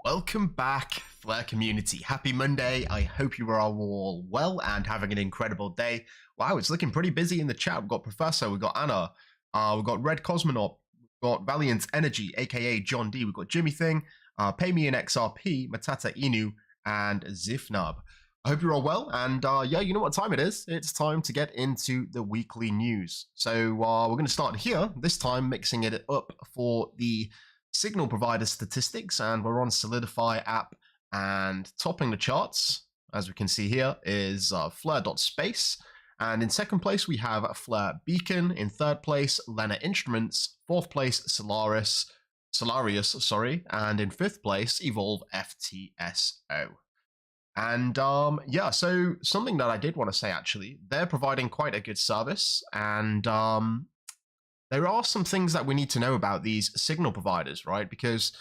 Welcome back, Flare community. Happy Monday. I hope you are all well and having an incredible day. Wow, it's looking pretty busy in the chat. We've got Professor, we've got Anna, we've got Red Cosmonaut, we've got Valiant Energy, aka John D, we've got Jimmy Thing, Pay Me in XRP, Matata Inu, and Zifnub. I hope you're all well, and yeah, you know what time it is. It's time to get into the weekly news. So we're going to start here, this time mixing it up for the signal provider statistics, and we're on Solidify app, and topping the charts, as we can see here, is Flare.space, and in second place we have Flare Beacon, in third place Lena Instruments, fourth place Solarius, and in fifth place Evolve FTSO. And yeah, so something that I did want to say, actually, they're providing quite a good service, and there are some things that we need to know about these signal providers, right? Because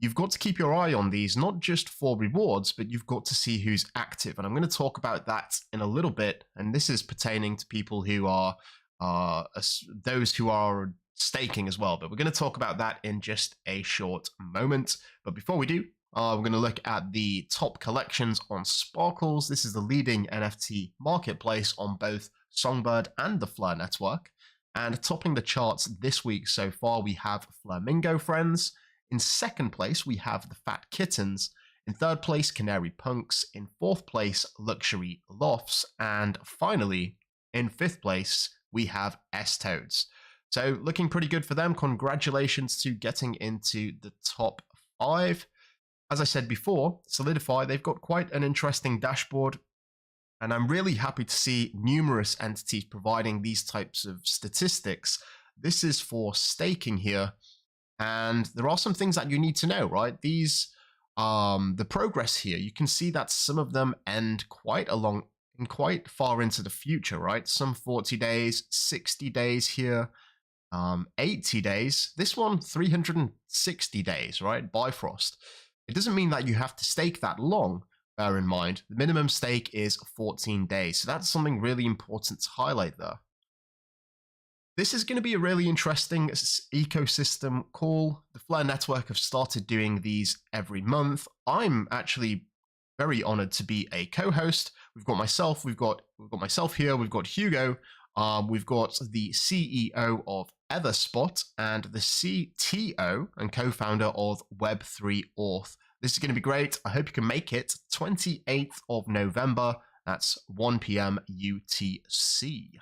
you've got to keep your eye on these, not just for rewards, but you've got to see who's active. And I'm going to talk about that in a little bit. And this is pertaining to people who are those who are staking as well. But we're going to talk about that in just a short moment. But before we do, we're going to look at the top collections on Sparkles. This is the leading NFT marketplace on both Songbird and the Flare network. And topping the charts this week so far, we have Flamingo Friends. In second place, we have the Fat Kittens. In third place, Canary Punks. In fourth place, Luxury Lofts. And finally, in fifth place, we have S-Toads. So looking pretty good for them. Congratulations to getting into the top 5. As I said before, Solidify, they've got quite an interesting dashboard. And I'm really happy to see numerous entities providing these types of statistics. This is for staking here. And there are some things that you need to know, right? These, the progress here, you can see that some of them end quite far into the future, right? Some 40 days, 60 days here, 80 days. This one, 360 days, right? Bifrost. It doesn't mean that you have to stake that long. Bear in mind, the minimum stake is 14 days. So that's something really important to highlight there. This is going to be a really interesting ecosystem call. The Flare network have started doing these every month. I'm actually very honored to be a co-host. We've got myself, we've got myself here, we've got Hugo, we've got the CEO of Etherspot and the CTO and co-founder of Web3 Auth. This is going to be great. I hope you can make it. 28th of November. That's 1 p.m. UTC.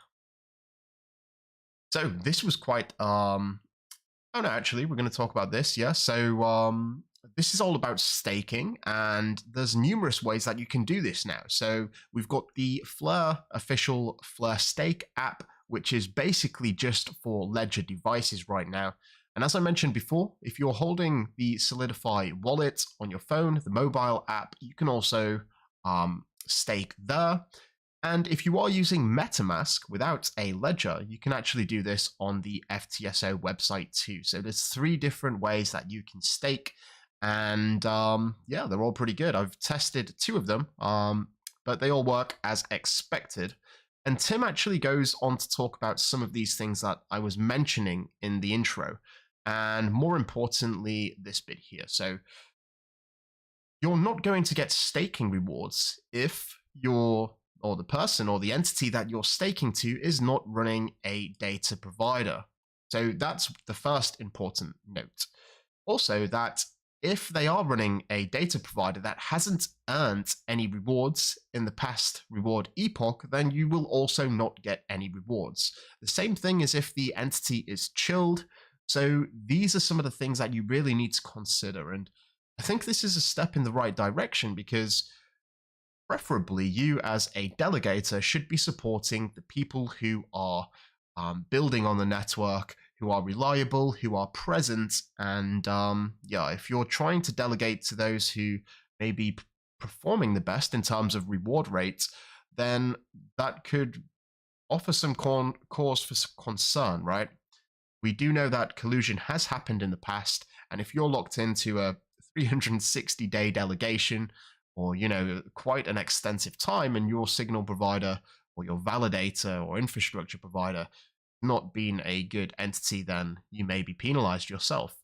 So this was quite, oh no, actually, we're going to talk about this. Yeah. So this is all about staking, and there's numerous ways that you can do this now. So we've got the Flare official Flare Stake app, which is basically just for Ledger devices right now. And as I mentioned before, if you're holding the Solidify wallet on your phone, the mobile app, you can also stake there. And if you are using MetaMask without a ledger, you can actually do this on the FTSO website too. So there's 3 different ways that you can stake. And yeah, they're all pretty good. I've tested 2 of them, but they all work as expected. And Tim actually goes on to talk about some of these things that I was mentioning in the intro. And more importantly, this bit here. So you're not going to get staking rewards if the person or the entity that you're staking to is not running a data provider. So that's the first important note. Also, that if they are running a data provider that hasn't earned any rewards in the past reward epoch, then you will also not get any rewards. The same thing as if the entity is chilled. So these are some of the things that you really need to consider. And I think this is a step in the right direction because preferably you as a delegator should be supporting the people who are building on the network, who are reliable, who are present. And yeah, if you're trying to delegate to those who may be performing the best in terms of reward rates, then that could offer some cause for concern, right? We do know that collusion has happened in the past, and if you're locked into a 360-day delegation, or quite an extensive time, and your signal provider or your validator or infrastructure provider not being a good entity, then you may be penalized yourself.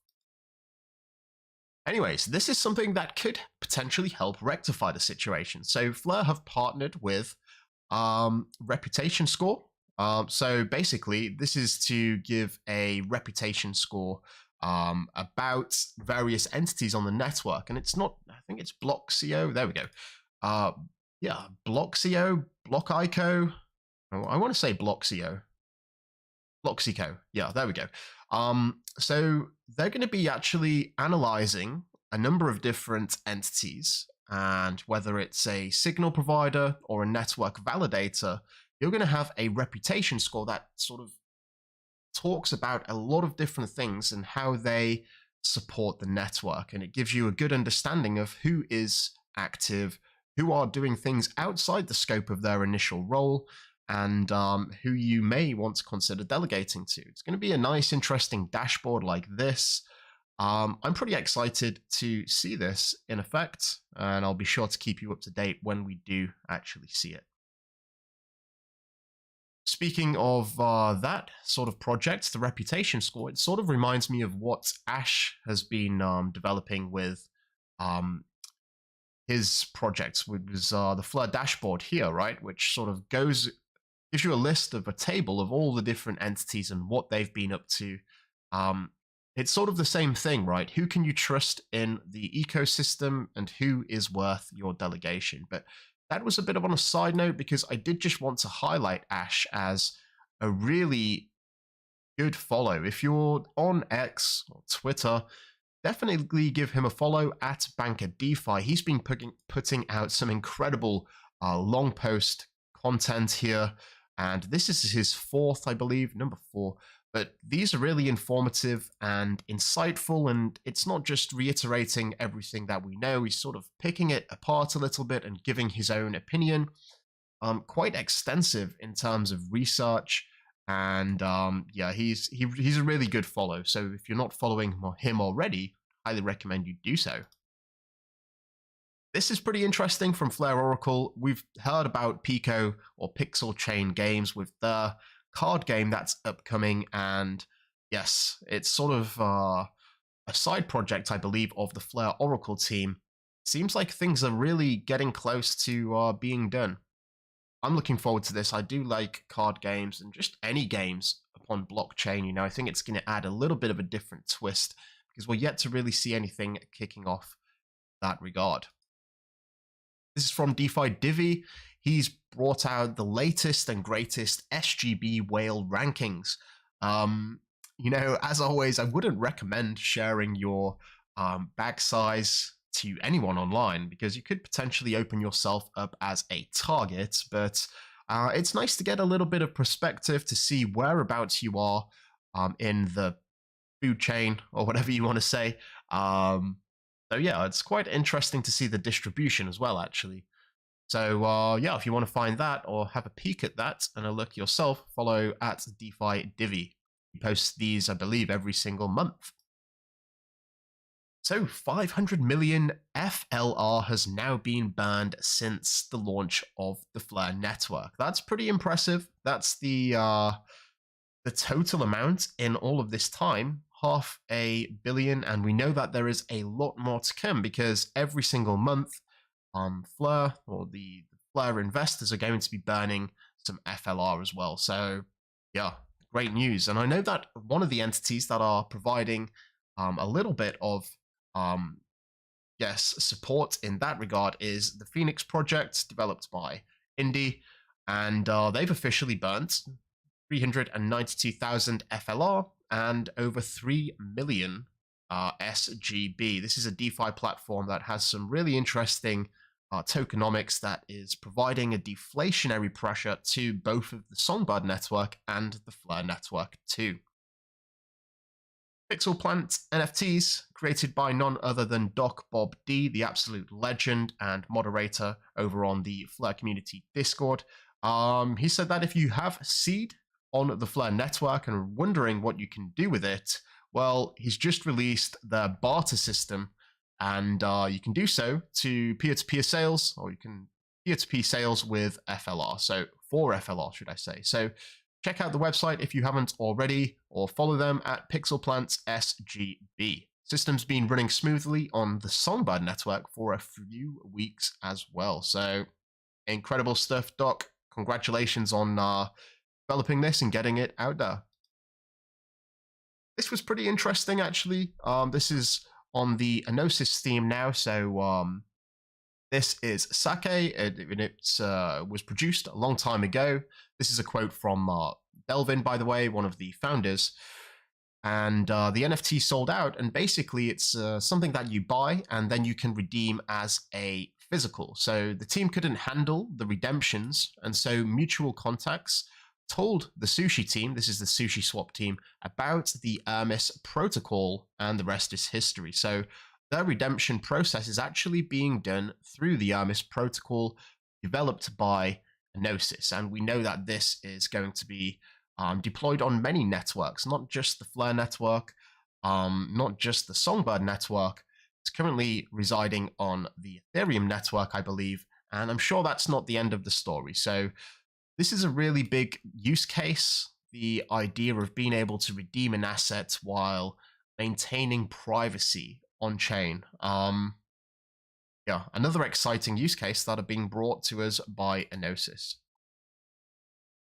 Anyways, this is something that could potentially help rectify the situation. So Flare have partnered with Reputation Score. So basically, this is to give a reputation score about various entities on the network. And it's not, I think it's Blockco. There we go. Yeah, Blockco, Blockico. Oh, I want to say Blockco. Bloxico. Yeah, there we go. So they're going to be actually analyzing a number of different entities, and whether it's a signal provider or a network validator, you're going to have a reputation score that sort of talks about a lot of different things and how they support the network. And it gives you a good understanding of who is active, who are doing things outside the scope of their initial role, and who you may want to consider delegating to. It's going to be a nice, interesting dashboard like this. I'm pretty excited to see this in effect, and I'll be sure to keep you up to date when we do actually see it. Speaking of that sort of project, the reputation score, it sort of reminds me of what Ash has been developing with his projects, which was the Flare dashboard here, right? Which sort of gives you a list of a table of all the different entities and what they've been up to. It's sort of the same thing, right? Who can you trust in the ecosystem and who is worth your delegation? But that was a bit of on a side note because I did just want to highlight Ash as a really good follow. If you're on X or Twitter, definitely give him a follow at Banker DeFi. He's been putting out some incredible long post content here. And this is his fourth, I believe, number 4. But these are really informative and insightful, and it's not just reiterating everything that we know. He's sort of picking it apart a little bit and giving his own opinion. Quite extensive in terms of research, and yeah, he's a really good follow. So if you're not following him already, I highly recommend you do so. This is pretty interesting from Flare Oracle. We've heard about Pico or Pixel Chain Games with their card game that's upcoming, and yes, it's sort of a side project, I believe, of the Flare Oracle team. Seems like things are really getting close to being done. I'm looking forward to this. I do like card games and just any games upon blockchain. I think it's going to add a little bit of a different twist because we're yet to really see anything kicking off that regard. This is from DeFi Divi. He's brought out the latest and greatest SGB whale rankings. As always, I wouldn't recommend sharing your bag size to anyone online because you could potentially open yourself up as a target, but it's nice to get a little bit of perspective to see whereabouts you are in the food chain or whatever you want to say. So yeah, it's quite interesting to see the distribution as well, actually. So yeah, if you want to find that or have a peek at that and a look yourself, follow at DeFi Divi. He posts these, I believe, every single month. So 500 million FLR has now been burned since the launch of the Flare network. That's pretty impressive. That's the total amount in all of this time. 500 million, and we know that there is a lot more to come because every single month Flare or the Flare investors are going to be burning some FLR as well. So yeah, great news. And I know that one of the entities that are providing a little bit of um, yes, support in that regard is the Phoenix project developed by Indie, and they've officially burnt 392,000 FLR and over 3 million SGB. This is a DeFi platform that has some really interesting tokenomics that is providing a deflationary pressure to both of the Songbird network and the Flare network too. Pixel Plant NFTs, created by none other than Doc Bob D, the absolute legend and moderator over on the Flare community Discord. He said that if you have seed on the Flare network and are wondering what you can do with it, well, he's just released the barter system, and you can do so to peer-to-peer sales, or you can peer-to-peer sales with FLR, so for FLR, should I say. So check out the website if you haven't already, or follow them at PixelPlants SGB. System's been running smoothly on the Songbird network for a few weeks as well. So incredible stuff, Doc. Congratulations on developing this and getting it out there. This was pretty interesting, actually. This is on the Enosis theme now, so this is Sake. It was produced a long time ago. This is a quote from Delvin, by the way, one of the founders. And the NFT sold out, and basically it's something that you buy and then you can redeem as a physical. So the team couldn't handle the redemptions, and so mutual contacts told the Sushi team, this is the Sushi Swap team, about the Enosis protocol, and the rest is history. So their redemption process is actually being done through the Enosis protocol developed by Enosis, and we know that this is going to be deployed on many networks, not just the Flare network, not just the Songbird network. It's currently residing on the Ethereum network, I believe, and I'm sure that's not the end of the story. So this is a really big use case, the idea of being able to redeem an asset while maintaining privacy on-chain. Yeah, another exciting use case that are being brought to us by Enosis.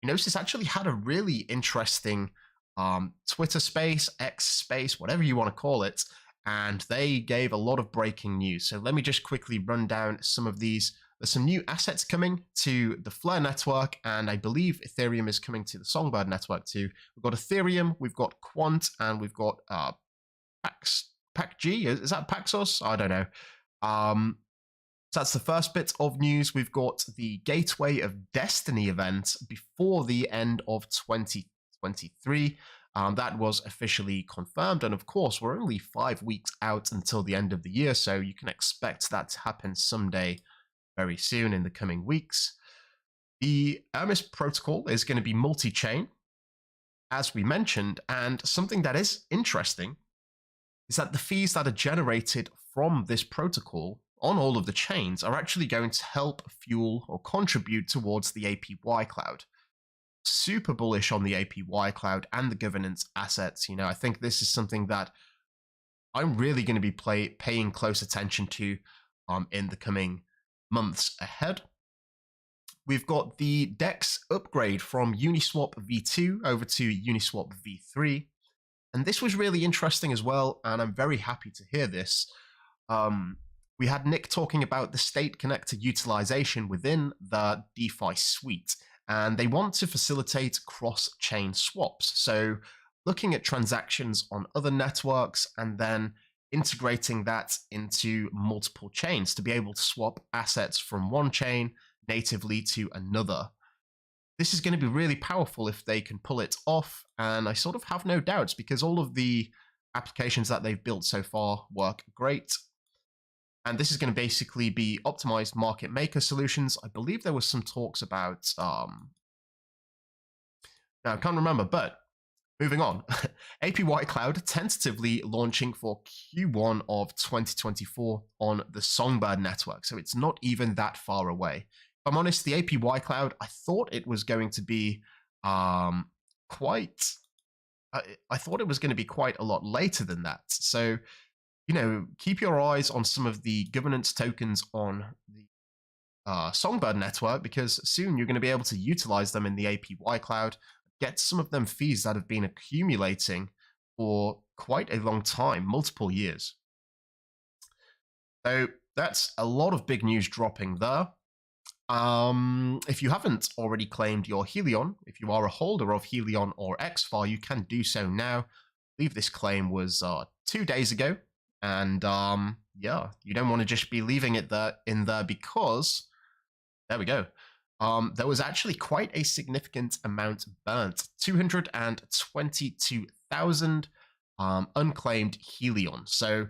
Enosis actually had a really interesting Twitter space, X space, whatever you want to call it, and they gave a lot of breaking news. So let me just quickly run down some of these. There's some new assets coming to the Flare network, and I believe Ethereum is coming to the Songbird network too. We've got Ethereum, we've got Quant, and we've got PaxG. Is that Paxos? I don't know. So that's the first bit of news. We've got the Gateway of Destiny event before the end of 2023. That was officially confirmed. And of course, we're only 5 weeks out until the end of the year, so you can expect that to happen someday very soon in the coming weeks. The Enosis protocol is going to be multi-chain, as we mentioned, and something that is interesting is that the fees that are generated from this protocol on all of the chains are actually going to help fuel or contribute towards the APY cloud. Super bullish on the APY cloud and the governance assets. You know, I think this is something that I'm really going to be paying close attention to in the coming months ahead. We've got the DEX upgrade from Uniswap v2 over to Uniswap v3. And this was really interesting as well, and I'm very happy to hear this. We had Nick talking about the state connected utilization within the DeFi suite, and they want to facilitate cross-chain swaps. So looking at transactions on other networks and then integrating that into multiple chains to be able to swap assets from one chain natively to another. This is going to be really powerful if they can pull it off, and I sort of have no doubts because all of the applications that they've built so far work great. And this is going to basically be optimized market maker solutions. I believe there was some talks about, now I can't remember, but moving on. APY Cloud tentatively launching for Q1 of 2024 on the Songbird network. So it's not even that far away. If I'm honest, the APY Cloud, I thought it was going to be I thought it was going to be quite a lot later than that. So, you know, keep your eyes on some of the governance tokens on the Songbird network, because soon you're going to be able to utilize them in the APY Cloud. get some of them fees that have been accumulating for quite a long time, multiple years. So that's a lot of big news dropping there. If you haven't already claimed your Helion, if you are a holder of Helion or XFAR, you can do so now. I believe this claim was 2 days ago. And yeah, you don't want to just be leaving it there in there because there we go. There was actually quite a significant amount burnt, 222,000 unclaimed Helion. So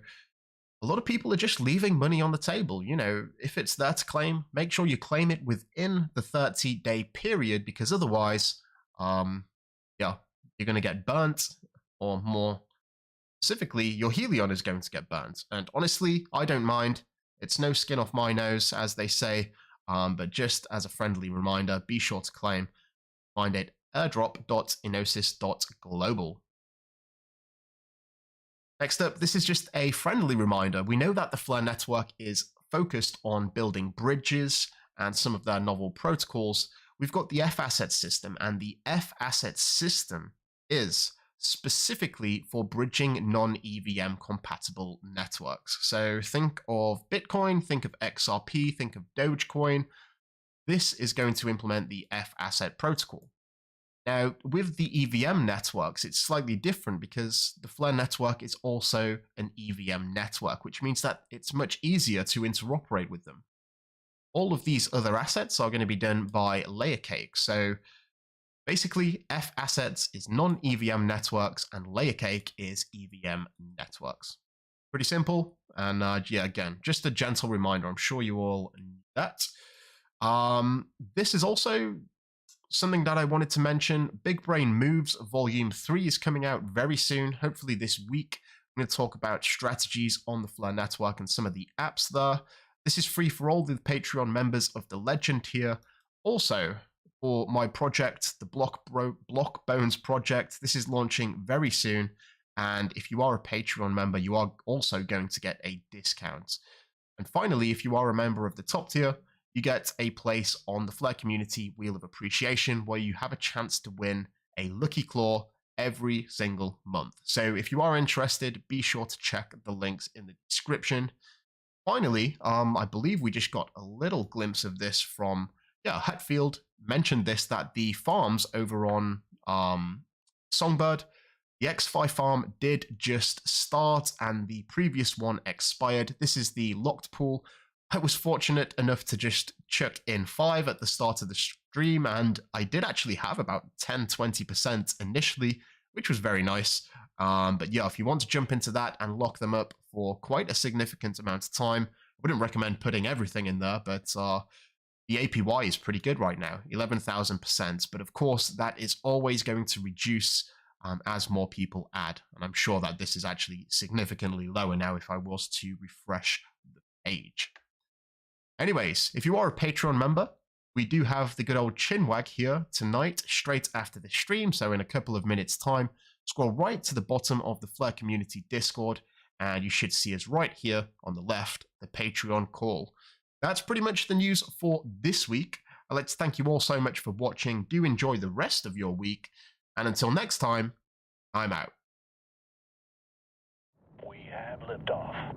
a lot of people are just leaving money on the table. You know, if it's there to claim, make sure you claim it within the 30-day period, because otherwise, yeah, you're going to get burnt, or more specifically, your Helion is going to get burnt. And honestly, I don't mind. It's no skin off my nose, as they say. But just as a friendly reminder, be sure to claim. Find it airdrop.enosis.global. Next up, this is just a friendly reminder. We know that the Flare network is focused on building bridges and some of their novel protocols. We've got the F-asset system, and the F-asset system is specifically for bridging non-EVM compatible networks. So think of Bitcoin, think of XRP, think of Dogecoin. This is going to implement the F-asset protocol. Now, with the EVM networks, it's slightly different because the Flare network is also an EVM network, which means that it's much easier to interoperate with them. All of these other assets are going to be done by Layer Cake. So basically, F-assets is non-EVM networks and Layer Cake is EVM networks. Pretty simple. And yeah, again, just a gentle reminder. I'm sure you all knew that. This is also something that I wanted to mention. Big Brain Moves Volume 3 is coming out very soon, hopefully this week. I'm going to talk about strategies on the Flare network and some of the apps there. This is free for all the Patreon members of the Legend tier. Also, for my project, the Blockbones project, this is launching very soon. And if you are a Patreon member, you are also going to get a discount. And finally, if you are a member of the top tier, you get a place on the Flare Community Wheel of Appreciation where you have a chance to win a Lucky Claw every single month. So if you are interested, be sure to check the links in the description. Finally, I believe we just got a little glimpse of this from, Hatfield mentioned this, that the farms over on Songbird, the X5 farm did just start and the previous one expired. This is the locked pool. I was fortunate enough to just chuck in 5 at the start of the stream, and I did actually have about 10-20% initially, which was very nice. But yeah, if you want to jump into that and lock them up for quite a significant amount of time, I wouldn't recommend putting everything in there, but the APY is pretty good right now, 11,000%. But of course, that is always going to reduce as more people add. And I'm sure that this is actually significantly lower now if I was to refresh the page. Anyways, if you are a Patreon member, we do have the good old chinwag here tonight, straight after the stream. So in a couple of minutes' time, scroll right to the bottom of the Flare Community Discord, and you should see us right here on the left, the Patreon call. That's pretty much the news for this week. I'd like to thank you all so much for watching. Do enjoy the rest of your week. And until next time, I'm out. We have liftoff.